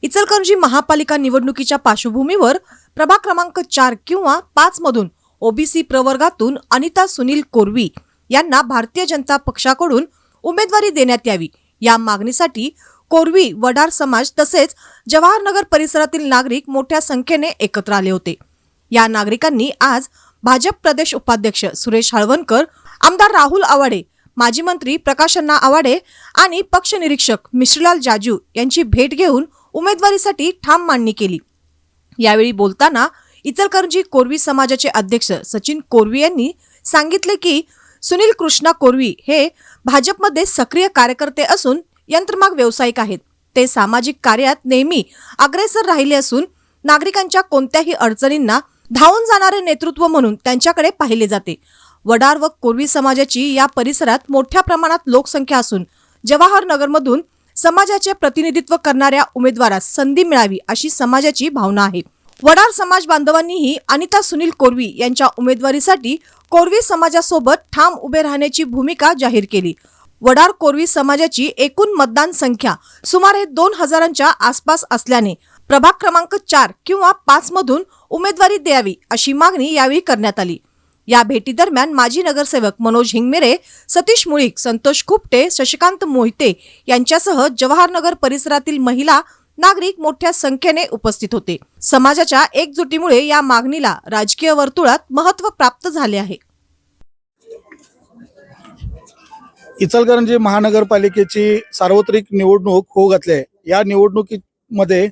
इचलकरंजी महापालिका निवडणुकीच्या पार्श्वभूमीवर प्रभाग क्रमांक 4 किंवा 5 मधून ओबीसी प्रवर्गातून अनिता सुनील कोरवी यांना भारतीय जनता पक्षाकडून उमेदवारी देण्यात यावी या मागणीसाठी कोरवी वडार समाज तसेच जवाहरनगर परिसरातील नागरिक मोठ्या संख्येने एकत्र आले होते। या नागरिकांनी आज भाजप प्रदेश उपाध्यक्ष सुरेश हळवणकर, आमदार राहुल आवाडे, माजी मंत्री प्रकाश अण्णा आवाडे आणि पक्ष निरीक्षक मिश्रीलाल जाजू यांची भेट घेऊन उमेदवारीसाठी ठाम मांडणी केली। यावेळी बोलताना इचलकरंजी कोरवी समाजाचे अध्यक्ष सचिन कोरवी यांनी सांगितले की सुनील कृष्णा कोरवी हे भाजपमध्ये सक्रिय कार्यकर्ते असून यंत्रमाग व्यावसायिक आहेत। ते सामाजिक कार्यात नेहमी अग्रेसर राहिले असून नागरिकांच्या कोणत्याही अडचणींना धावून जाणारे नेतृत्व म्हणून त्यांच्याकडे पाहिले जाते। वडार व कोरवी समाजाची या परिसरात मोठ्या प्रमाणात लोकसंख्या असून जवाहरनगरमधून समाजाचे प्रतिनिधित्व करणाऱ्या उमेदवारास संधी मिळावी अशी समाजाची भावना आहे। वडार समाज बांधवांनीही अनिता सुनील कोरवी यांच्या उमेदवारीसाठी कोरवी समाजासोबत ठाम उभे राहण्याची भूमिका जाहीर केली। वडार कोरवी समाजाची एकूण मतदान संख्या सुमारे 2000च्या आसपास असल्याने प्रभाग क्रमांक 4 किंवा 5 मधून उमेदवारी द्यावी अशी मागणी यावेळी करण्यात आली। या भेटीदरम्यान माजी नगरसेवक मनोज हिंगमेरे, सतीश मुळीक, संतोष खुपटे, शशिकांत मोहिते यांच्यासह जवाहरनगर परिसरातील महिला नागरिक मोठ्या संख्येने उपस्थित होते। समाजाच्या एकजुटीमुळे या मागणीला राजकीय वर्तुळात महत्त्व प्राप्त झाले आहे। इचलकरंजी महानगरपालिकेची सार्वत्रिक निवडणूक होऊ घातली आहे। या निवडणुकीमध्ये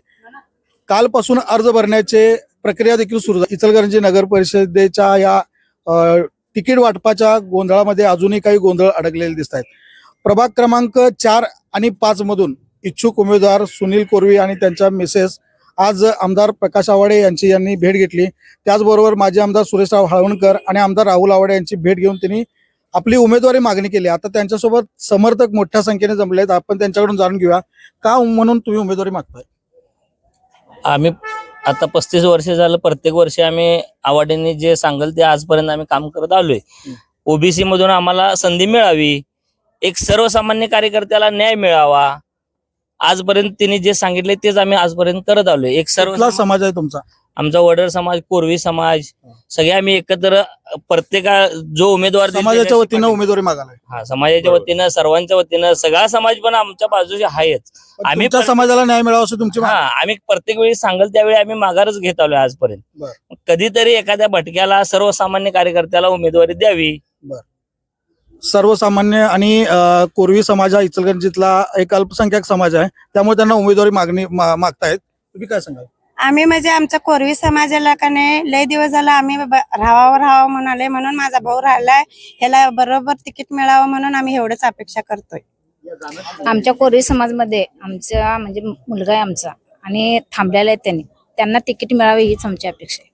कालपासून अर्ज भरण्याचे प्रक्रिया देखील सुरू आहे। इचलकरंजी नगर परिषदेच्या या तिकीट वाटपाच्या गोंधळामध्ये अजूनही काही गोंधळ अडकलेले दिसत आहेत। प्रभाग क्रमांक 4 आणि 5 मधून इच्छुक उमेदवार सुनील कोरवी आणि त्यांच्या मिसेस आज आमदार प्रकाश आवाडे यांनी भेट घेतली। त्याचबरोबर माजी आमदार सुरेशराव हळवणकर आणि आमदार राहुल आवाडे यांची भेट घेऊन त्यांनी आपली उमेदवारी मागणी केली। आता त्यांच्यासोबत समर्थक मोठ्या संख्येने जमले आहेत। आपण त्यांच्याकडून जाणून घेऊया का म्हणून तुम्ही उमेदवारी मागताय। आम्ही आता 35 वर्ष झालं, प्रत्येक वर्षी आम्ही आवाडेंनी जे सांगेल ते आजपर्यंत आम्ही काम करत आलोय। ओबीसी मधून आम्हाला संधी मिळावी, एक सर्वसामान्य कार्यकर्त्याला न्याय मिळावा, आजपर्यंत त्यांनी जे सांगितले तेच आम्ही आजपर्यंत करत आलोय। एक सर्व समाज आहे तुमचा? आमचा वडार समाज, कोरवी समाज, सगळे आम्ही एकत्र प्रत्येक जो उमेदवार समाजाच्या वतीनं उमेदवारी मागायला। हा, समाजाच्या वतीनं, सर्वांच्या वतीनं सगळा समाज पण आमच्या बाजूचे आहेच। आम्ही समाजाला न्याय मिळावा असं तुमची आम्ही प्रत्येक वेळी सांगेल त्यावेळी आम्ही माघारच घेत आलोय आजपर्यंत। कधीतरी एखाद्या भटक्याला, सर्वसामान्य कार्यकर्त्याला उमेदवारी द्यावी। सर्वसामान्य आणि कोरवी समाज हा इचलकरंजीतला एक अल्पसंख्याक समाज आहे, त्यामुळे त्यांना उमेदवारी मागतायत। तुम्ही काय सांगाल? आम्ही म्हणजे आमच्या कोरवी समाजाला का नाही लय दिवस झाला आम्ही राहावं म्हणाले, म्हणून माझा भाऊ राहिलाय, ह्याला बरोबर तिकीट मिळावं म्हणून आम्ही एवढंच अपेक्षा करतोय। आमच्या कोरवी समाजमध्ये आमचा म्हणजे मुलगा आहे आमचा आणि थांबलेला आहे त्यांना तिकीट मिळावे हीच आमची अपेक्षा आहे।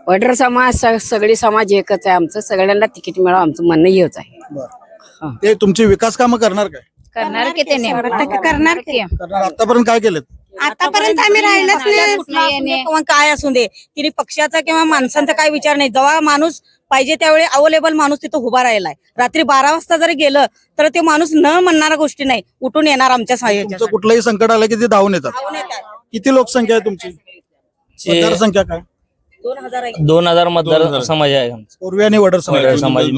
वडार समाज सगळे समाज एकच आहे, आमचं सगळ्यांना तिकीट मिळावं आमचं म्हणणं हेच आहे। ते तुमची विकास कामं करणार काय? करणार की त्याने करणार की आतापर्यंत काय केलं? आतापर्यंत आम्ही राहिलंच नाही। काय असू दे, तिने पक्षाचा किंवा माणसांचा काय विचार नाही। जेव्हा माणूस पाहिजे त्यावेळी अवेलेबल माणूस तिथं उभा राहिलाय। रात्री 12 वाजता जरी गेलं तर ते माणूस न म्हणणारा गोष्टी नाही, उठून येणार आमच्या सहाय्याच्या। कुठलंही संकट आलं की ते धावून येतात। किती लोकसंख्या आहे तुमची? मतदारसंख्या काय? 2000 मतदार समाज आहे कोरवी आणि वडार समाज।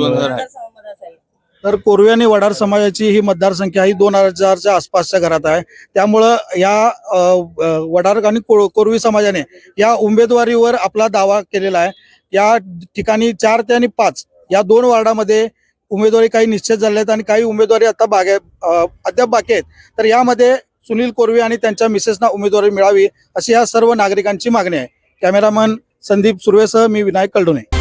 तर कोरवी आणि वडार समाजाची ही मतदारसंख्या ही 2000च्या आसपासच्या घरात आहे। त्यामुळं या वडार आणि कोरवी समाजाने या उमेदवारीवर आपला दावा केलेला आहे। या ठिकाणी 4 ते आणि 5 या 2 वार्डामध्ये उमेदवारी काही निश्चित झाल्या आहेत आणि काही उमेदवारी आता अद्याप बाकी आहेत। तर यामध्ये सुनील कोरवी आणि त्यांच्या मिसेसना उमेदवारी मिळावी अशी या सर्व नागरिकांची मागणी आहे। कॅमेरामन संदीप सुर्वेसह मी विनायक कलडोने।